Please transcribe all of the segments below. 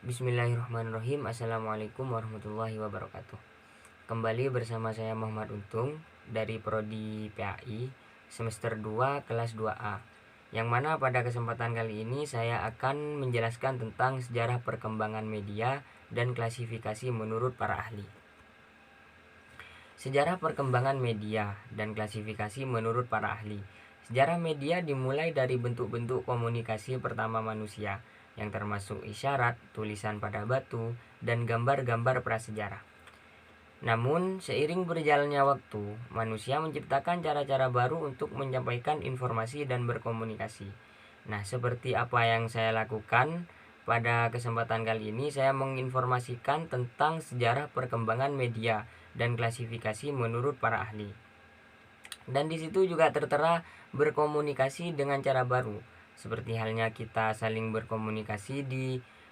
Bismillahirrahmanirrahim. Assalamualaikum warahmatullahi wabarakatuh. Kembali bersama saya Muhammad Untung dari Prodi PAI semester 2 kelas 2A. Yang mana pada kesempatan kali ini saya akan menjelaskan tentang sejarah perkembangan media dan klasifikasi menurut para ahli. Sejarah perkembangan media dan klasifikasi menurut para ahli. Sejarah media dimulai dari bentuk-bentuk komunikasi pertama manusia, yang termasuk isyarat, tulisan pada batu, dan gambar-gambar prasejarah. Namun, seiring berjalannya waktu, manusia menciptakan cara-cara baru untuk menyampaikan informasi dan berkomunikasi. Nah, seperti apa yang saya lakukan pada kesempatan kali ini, saya menginformasikan tentang sejarah perkembangan media dan klasifikasi menurut para ahli. Dan di situ juga tertera berkomunikasi dengan cara baru, seperti halnya kita saling berkomunikasi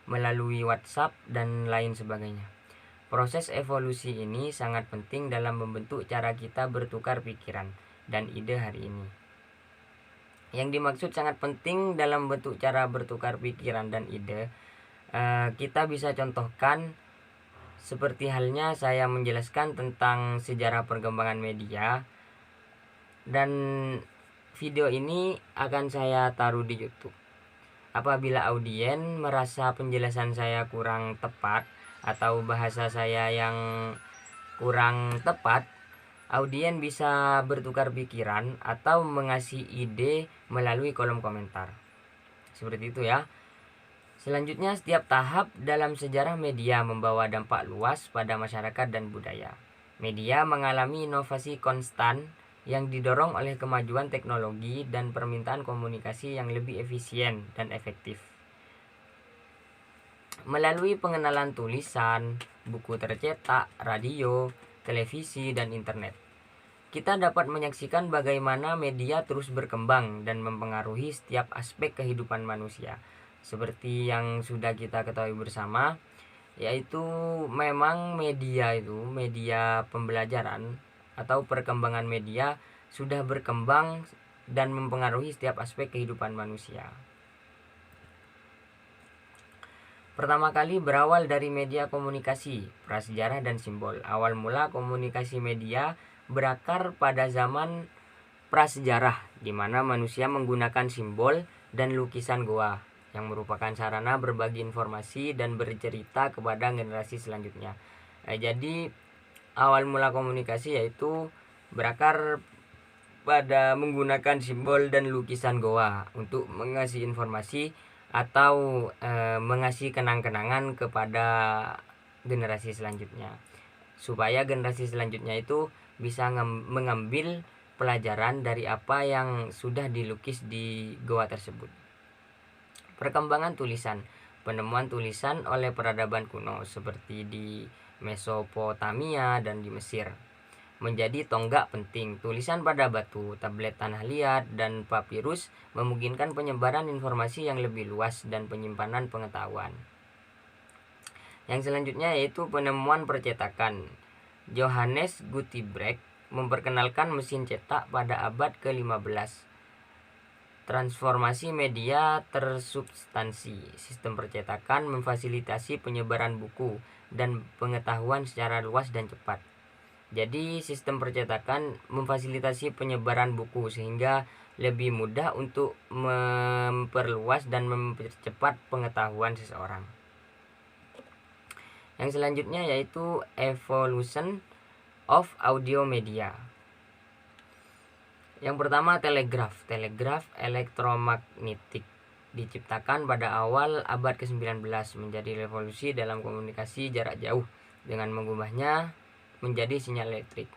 melalui WhatsApp dan lain sebagainya. Proses evolusi ini sangat penting dalam membentuk cara kita bertukar pikiran dan ide hari ini. Yang dimaksud sangat penting dalam bentuk cara bertukar pikiran dan ide, kita bisa contohkan seperti halnya saya menjelaskan tentang sejarah perkembangan media, dan video ini akan saya taruh di YouTube. Apabila audien merasa penjelasan saya kurang tepat atau bahasa saya yang kurang tepat, audien bisa bertukar pikiran atau mengasih ide melalui kolom komentar. Seperti itu ya. Selanjutnya, setiap tahap dalam sejarah media membawa dampak luas pada masyarakat dan budaya. Media mengalami inovasi konstan yang didorong oleh kemajuan teknologi dan permintaan komunikasi yang lebih efisien dan efektif. Melalui pengenalan tulisan, buku tercetak, radio, televisi, dan internet, kita dapat menyaksikan bagaimana media terus berkembang dan mempengaruhi setiap aspek kehidupan manusia. Seperti yang sudah kita ketahui bersama, yaitu memang media pembelajaran atau perkembangan media sudah berkembang dan mempengaruhi setiap aspek kehidupan manusia. Pertama kali berawal dari media komunikasi, prasejarah dan simbol. Awal mula komunikasi media berakar pada zaman prasejarah, di mana manusia menggunakan simbol dan lukisan goa yang merupakan sarana berbagi informasi dan bercerita kepada generasi selanjutnya. Jadi awal mula komunikasi yaitu berakar pada menggunakan simbol dan lukisan goa untuk mengasih informasi atau mengasih kenang-kenangan kepada generasi selanjutnya, supaya generasi selanjutnya itu bisa mengambil pelajaran dari apa yang sudah dilukis di goa tersebut. Perkembangan tulisan. Penemuan tulisan oleh peradaban kuno seperti di Mesopotamia dan di Mesir menjadi tonggak penting. Tulisan pada batu, tablet tanah liat, dan papirus memungkinkan penyebaran informasi yang lebih luas dan penyimpanan pengetahuan. Yang selanjutnya yaitu penemuan percetakan. Johannes Gutenberg memperkenalkan mesin cetak pada abad ke-15. Transformasi media tersubstansi. Sistem percetakan memfasilitasi penyebaran buku dan pengetahuan secara luas dan cepat. Jadi sistem percetakan memfasilitasi penyebaran buku sehingga lebih mudah untuk memperluas dan mempercepat pengetahuan seseorang. Yang selanjutnya yaitu evolution of audio media. Yang pertama, telegraf elektromagnetik diciptakan pada awal abad ke-19 menjadi revolusi dalam komunikasi jarak jauh dengan mengubahnya menjadi sinyal elektrik.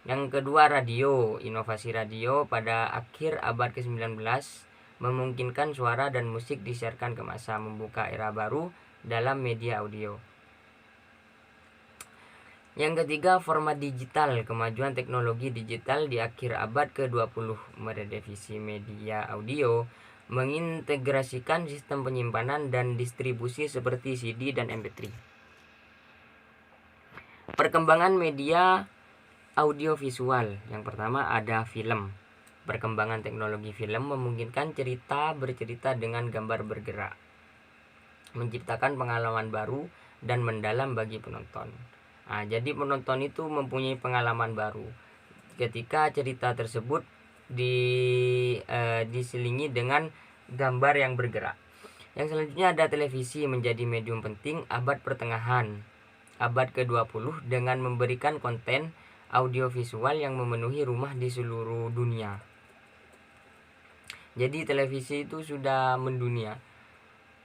Yang kedua, radio. Inovasi radio pada akhir abad ke-19 memungkinkan suara dan musik disiarkan ke massa, membuka era baru dalam media audio. Yang ketiga, format digital. Kemajuan teknologi digital di akhir abad ke-20 merevisi media audio, mengintegrasikan sistem penyimpanan dan distribusi seperti CD dan MP3. Perkembangan media audiovisual. Yang pertama ada film. Perkembangan teknologi film memungkinkan cerita bercerita dengan gambar bergerak. menciptakan pengalaman baru dan mendalam bagi penonton. Jadi penonton itu mempunyai pengalaman baru ketika cerita tersebut diselingi dengan gambar yang bergerak. Yang selanjutnya ada televisi menjadi medium penting abad pertengahan abad ke-20 dengan memberikan konten audiovisual yang memenuhi rumah di seluruh dunia. Jadi televisi itu sudah mendunia.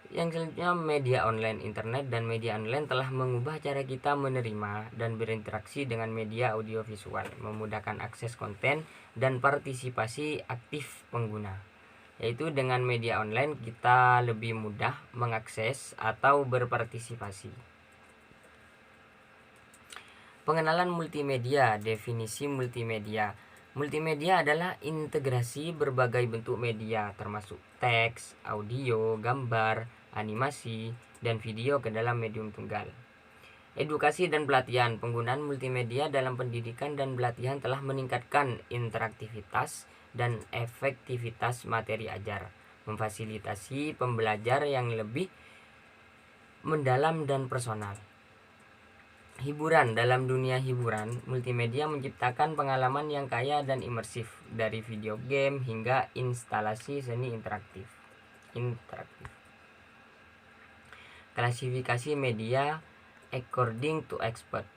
Yang selanjutnya media online, internet dan media online telah mengubah cara kita menerima dan berinteraksi dengan media audiovisual, memudahkan akses konten dan partisipasi aktif pengguna. Yaitu dengan media online kita lebih mudah mengakses atau berpartisipasi. Pengenalan multimedia, definisi multimedia. Multimedia adalah integrasi berbagai bentuk media termasuk teks, audio, gambar, animasi, dan video ke dalam medium tunggal. Edukasi dan pelatihan. Penggunaan multimedia dalam pendidikan dan pelatihan telah meningkatkan interaktivitas dan efektivitas materi ajar, memfasilitasi pembelajar yang lebih mendalam dan personal. Hiburan. Dalam dunia hiburan, multimedia menciptakan pengalaman yang kaya dan imersif, dari video game hingga instalasi seni interaktif. Klasifikasi media according to expert.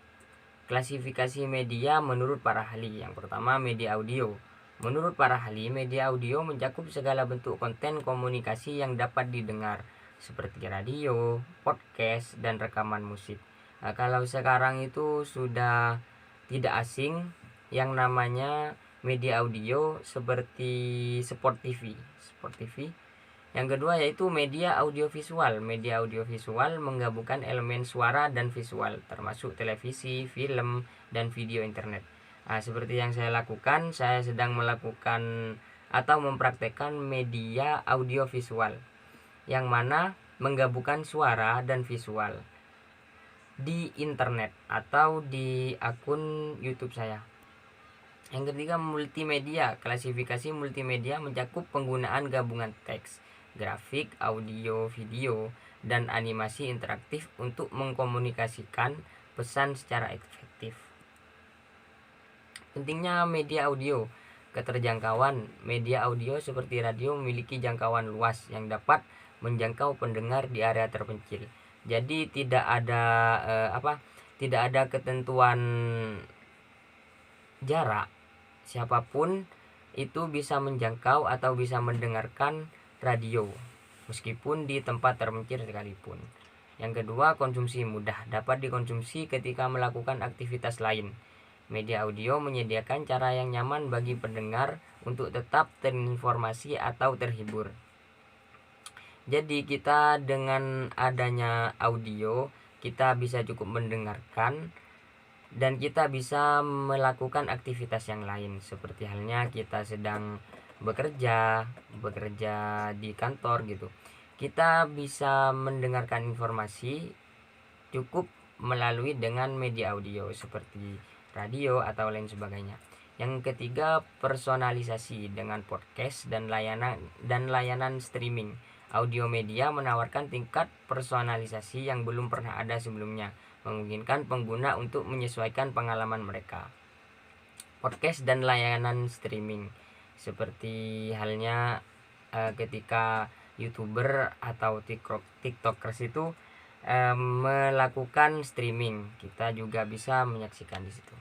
Klasifikasi media menurut para ahli. Yang pertama, media audio. Menurut para ahli, media audio mencakup segala bentuk konten komunikasi yang dapat didengar, seperti radio, podcast, dan rekaman musik. Kalau sekarang itu sudah tidak asing yang namanya media audio seperti Sport TV. Yang kedua yaitu media audiovisual. Media audiovisual menggabungkan elemen suara dan visual, termasuk televisi, film, dan video internet. Seperti yang saya lakukan, saya sedang melakukan atau mempraktekkan media audiovisual, yang mana menggabungkan suara dan visual di internet atau di akun YouTube saya. Yang ketiga, multimedia. Klasifikasi multimedia mencakup penggunaan gabungan teks, grafik, audio, video, dan animasi interaktif untuk mengkomunikasikan pesan secara efektif. Pentingnya media audio. Keterjangkauan. Media audio seperti radio memiliki jangkauan luas yang dapat menjangkau pendengar di area terpencil. Jadi tidak ada ketentuan jarak. Siapapun itu bisa menjangkau atau bisa mendengarkan radio, meskipun di tempat terpencil sekalipun. Yang kedua, konsumsi mudah. Dapat dikonsumsi ketika melakukan aktivitas lain. Media audio menyediakan cara yang nyaman bagi pendengar untuk tetap terinformasi atau terhibur. Jadi kita dengan adanya audio, kita bisa cukup mendengarkan dan kita bisa melakukan aktivitas yang lain, seperti halnya kita sedang bekerja di kantor gitu. Kita bisa mendengarkan informasi cukup melalui dengan media audio seperti radio atau lain sebagainya. Yang ketiga, personalisasi dengan podcast dan layanan streaming. Audio media menawarkan tingkat personalisasi yang belum pernah ada sebelumnya, memungkinkan pengguna untuk menyesuaikan pengalaman mereka. Podcast dan layanan streaming, seperti halnya ketika YouTuber atau TikTokers itu melakukan streaming, kita juga bisa menyaksikan di situ.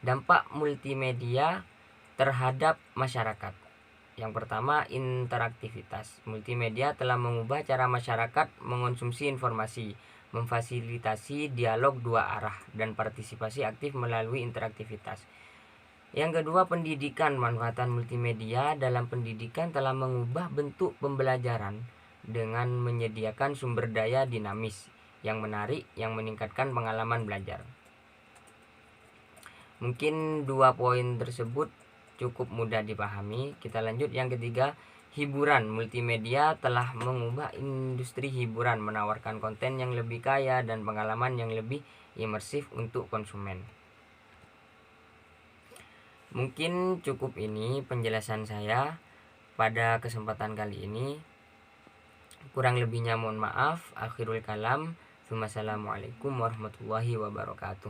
Dampak multimedia terhadap masyarakat. Yang pertama, interaktivitas. Multimedia telah mengubah cara masyarakat mengonsumsi informasi, memfasilitasi dialog dua arah, dan partisipasi aktif melalui interaktivitas. Yang kedua, pendidikan. Manfaatan multimedia dalam pendidikan telah mengubah bentuk pembelajaran dengan menyediakan sumber daya dinamis yang menarik, yang meningkatkan pengalaman belajar. Mungkin 2 poin tersebut cukup mudah dipahami. Kita lanjut yang ketiga, hiburan. Multimedia telah mengubah industri hiburan, menawarkan konten yang lebih kaya dan pengalaman yang lebih imersif untuk konsumen. Mungkin cukup ini penjelasan saya pada kesempatan kali ini. Kurang lebihnya mohon maaf. Akhirul kalam. Wassalamualaikum warahmatullahi wabarakatuh.